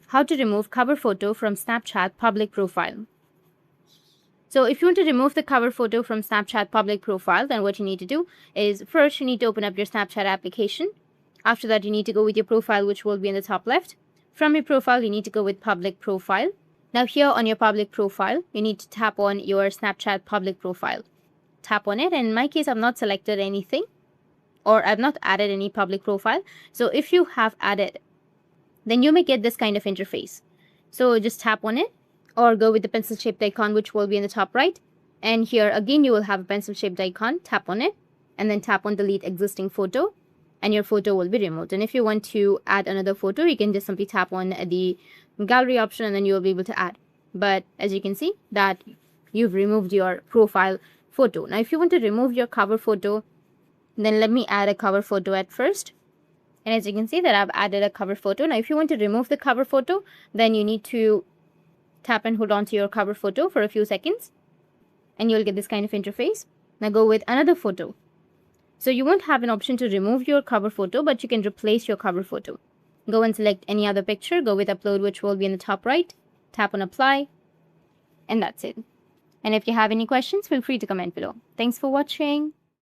how to remove cover photo from Snapchat public profile. So if you want to remove the cover photo from Snapchat public profile, then what you need to do is first you need to open up your Snapchat application. After that, you need to go with your profile, which will be in the top left. From your profile, you need to go with public profile. Now here on your public profile, you need to tap on your Snapchat public profile. Tap on it, and in my case, I've not selected anything, or I've not added any public profile. So if you have added, then you may get this kind of interface. So just tap on it, or go with the pencil shaped icon, which will be in the top right. And here again, you will have a pencil shaped icon. Tap on it, and then tap on delete existing photo, and your photo will be removed. And if you want to add another photo, you can just simply tap on the gallery option, and then you will be able to add. But as you can see that you've removed your profile photo. Now if you want to remove your cover photo, then let me add a cover photo at first. And as you can see that I've added a cover photo. Now if you want to remove the cover photo, then you need to tap and hold on to your cover photo for a few seconds, and you'll get this kind of interface. Now go with another photo. So you won't have an option to remove your cover photo, but you can replace your cover photo. Go and select any other picture, go with upload, which will be in the top right, tap on apply, and that's it. And if you have any questions, feel free to comment below. Thanks for watching.